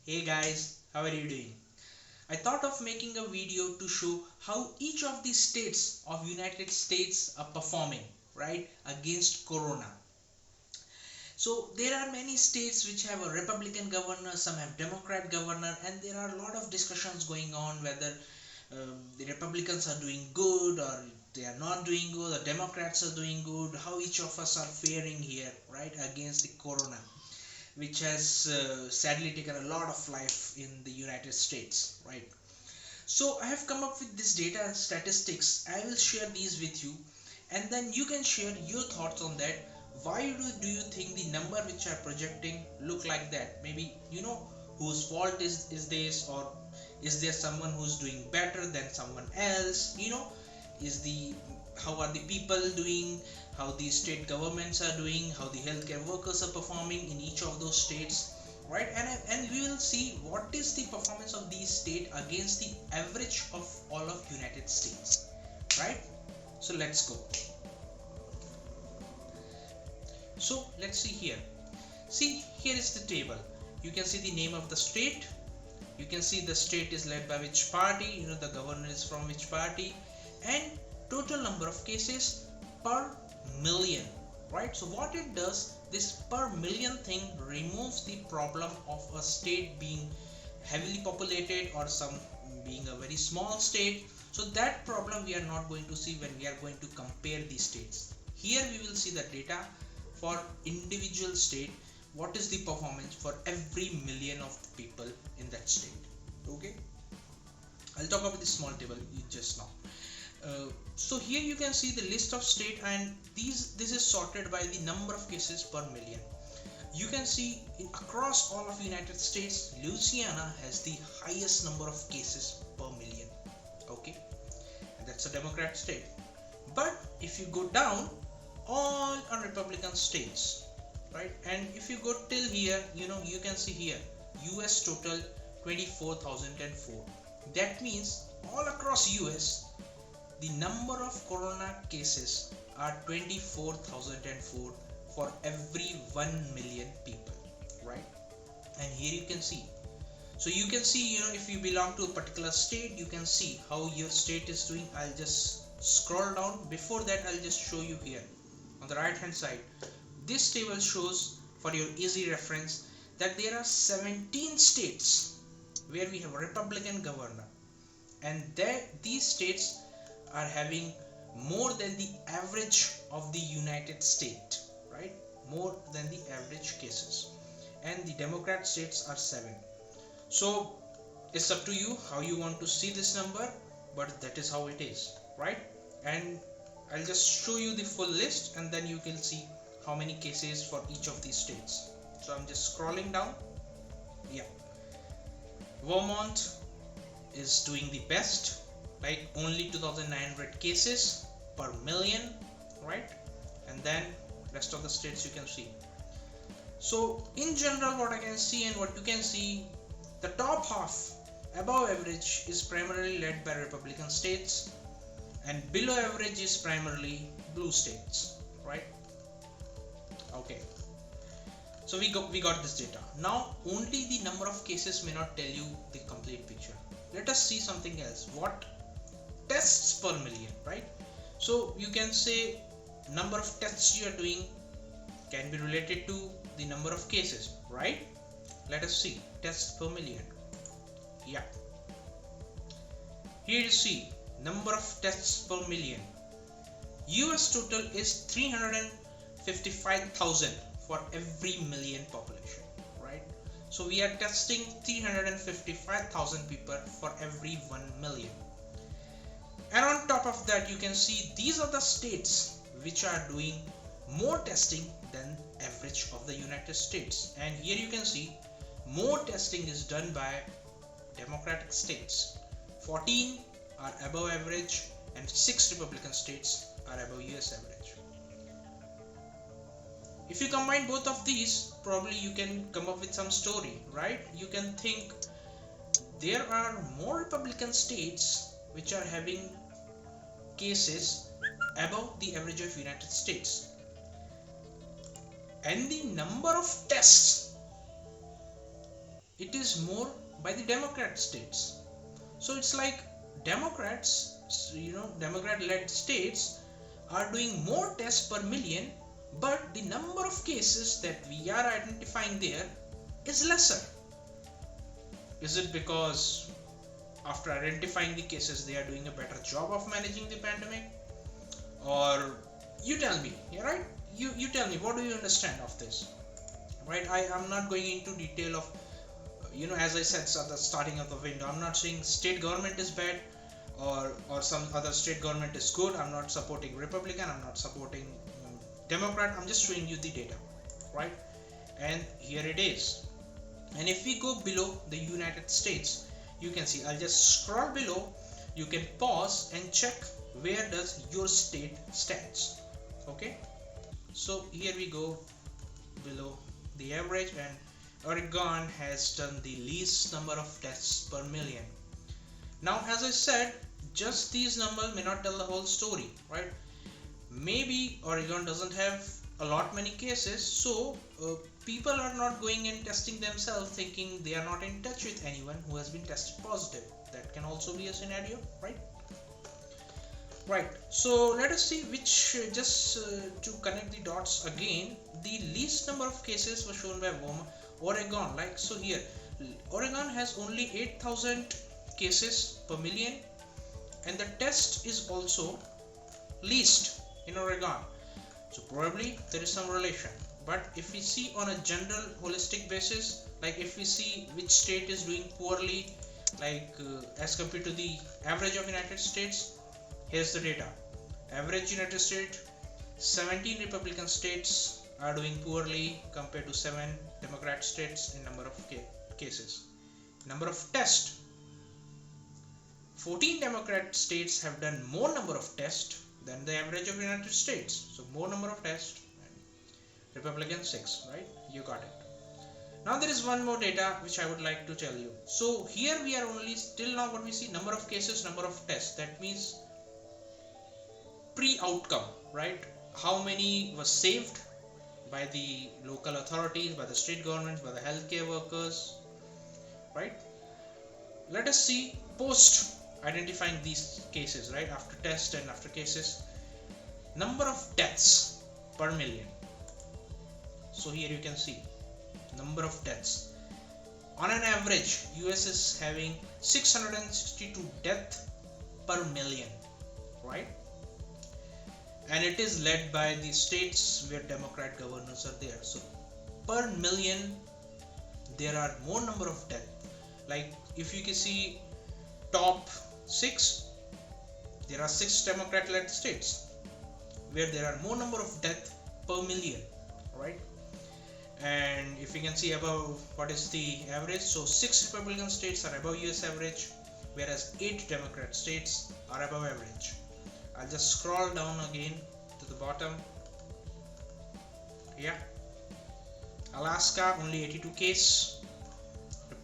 Hey guys, how are you doing? I thought of making a video to show how each of the states of United States are performing, right, against Corona. So there are many states which have a Republican governor, some have Democrat governor, and there are a lot of discussions going on whether the Republicans are doing good or they are not doing good, the Democrats are doing good, how each of us are faring here, right, against the Corona, which has sadly taken a lot of life in the United States, right? So I have come up with this data and statistics. I will share these with you, and then you can share your thoughts on that. Why do you think the number which are projecting look like that? Maybe you know whose fault is this, or is there someone who's doing better than someone else? Is the how are the people doing, how the state governments are doing, how the healthcare workers are performing in each of those states, right? And we will see what is the performance of these state against the average of all of United States, right? So let's go. So let's see here. See, here is the table. You can see the name of the state. You can see the state is led by which party, the governor is from which party, and total number of cases per million, right? So what it does, this per million thing removes the problem of a state being heavily populated or some being a very small state. So that problem we are not going to see when we are going to compare these states. Here we will see the data for individual state, what is the performance for every million of people in that state. Okay, I'll talk about the small table just now. So here you can see the list of state, and this is sorted by the number of cases per million. You can see across all of United States, Louisiana has the highest number of cases per million. Okay, and that's a Democrat state. But if you go down, all are Republican states, right? And if you go till here, you can see here US total 24,004. That means all across US the number of corona cases are 24,004 for every 1 million people, right? And here you can see, so you can see, if you belong to a particular state, you can see how your state is doing. I'll just scroll down. Before that, I'll just show you here on the right hand side. This table shows, for your easy reference, that there are 17 states where we have a Republican governor, and these states are having more than the average of the United States, right? More than the average cases. And the Democrat states are 7. So it's up to you how you want to see this number, but that is how it is, right? And I'll just show you the full list, and then you can see how many cases for each of these states. So I'm just scrolling down. Yeah, Vermont is doing the best, like only 2,900 cases per million, right? And then rest of the states you can see. So in general, what I can see and what you can see, the top half above average is primarily led by Republican states, and below average is primarily blue states, right? Okay, so we got this data. Now only the number of cases may not tell you the complete picture. Let us see something else. What tests per million, right? So you can say number of tests you are doing can be related to the number of cases, right? Let us see tests per million. Yeah, here you see number of tests per million. US total is 355,000 for every million population, right? So we are testing 355,000 people for every 1 million. And on top of that, you can see these are the states which are doing more testing than average of the United States. And here you can see more testing is done by Democratic states. 14 are above average, and 6 Republican states are above US average. If you combine both of these, probably you can come up with some story, right? You can think there are more Republican states which are having cases above the average of United States, and the number of tests it is more by the Democrat states. So it's like Democrats, Democrat-led states are doing more tests per million, but the number of cases that we are identifying there is lesser. Is it because after identifying the cases they are doing a better job of managing the pandemic? Or you tell me, right? You tell me, what do you understand of this? Right? I am not going into detail of, as I said at the starting of the window, I'm not saying state government is bad or some other state government is good. I'm not supporting Republican, I'm not supporting Democrat, I'm just showing you the data, right? And here it is. And if we go below the United States, you can see, I'll just scroll below, you can pause and check where does your state stands. Okay, so here we go below the average, and Oregon has done the least number of tests per million. Now, as I said, just these numbers may not tell the whole story, right? Maybe Oregon doesn't have a lot many cases, so people are not going and testing themselves thinking they are not in touch with anyone who has been tested positive. That can also be a scenario, right? Right, so let us see which, just to connect the dots again, the least number of cases were shown by Oregon. Like, so here Oregon has only 8,000 cases per million, and the test is also least in Oregon. So probably there is some relation. But if we see on a general holistic basis, like if we see which state is doing poorly, like as compared to the average of United States, here's the data. Average United States, 17 Republican states are doing poorly compared to 7 Democrat states in number of cases. Number of tests, 14 Democrat states have done more number of tests than the average of United States. So more number of tests, Republican 6, right? You got it. Now there is one more data which I would like to tell you. So here we are only still now what we see, number of cases, number of tests. That means pre-outcome, right? How many was saved by the local authorities, by the state governments, by the healthcare workers, right? Let us see post identifying these cases, right? After test and after cases, number of deaths per million. So here you can see number of deaths. On an average, US is having 662 deaths per million, right? And it is led by the states where Democrat governors are there. So per million there are more number of deaths. Like if you can see top 6, there are 6 Democrat led states where there are more number of deaths per million, right? And if you can see above, what is the average? So 6 Republican states are above US average, whereas 8 Democrat states are above average. I'll just scroll down again to the bottom. Yeah, Alaska only 82 cases,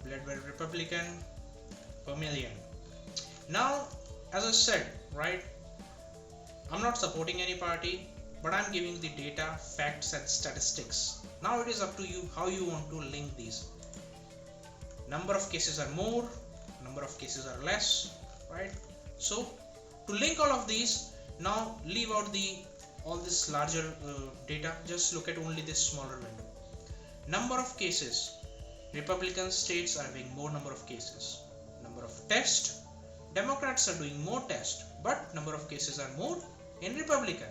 led by Republican per million. Now, as I said, right, I'm not supporting any party, but I'm giving the data, facts and statistics. Now it is up to you how you want to link these. Number of cases are more, number of cases are less, right? So to link all of these, now leave out all this larger data, just look at only this smaller window. Number of cases, Republican states are having more number of cases. Number of tests, Democrats are doing more tests, but number of cases are more in Republican.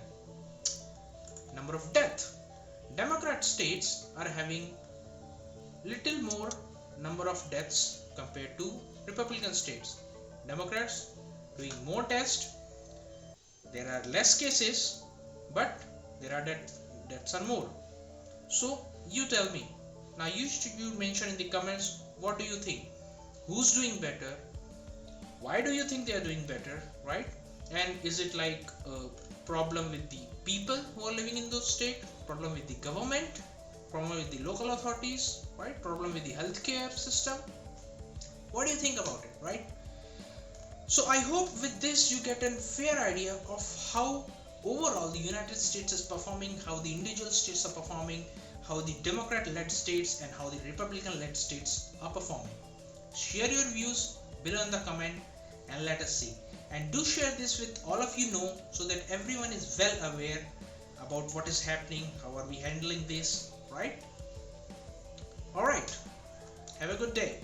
Number of death, Democrat states are having little more number of deaths compared to Republican states. Democrats doing more tests, there are less cases, but there are deaths are more. So you tell me, now you mention in the comments, what do you think? Who's doing better? Why do you think they are doing better, right? And is it like a problem with the people who are living in those states, problem with the government, problem with the local authorities, right? Problem with the healthcare system? What do you think about it, right? So I hope with this you get a fair idea of how overall the United States is performing, how the individual states are performing, how the Democrat led states and how the Republican led states are performing. Share your views below in the comment and let us see. And do share this with all of you know, so that everyone is well aware about what is happening, how are we handling this, right? Alright, have a good day.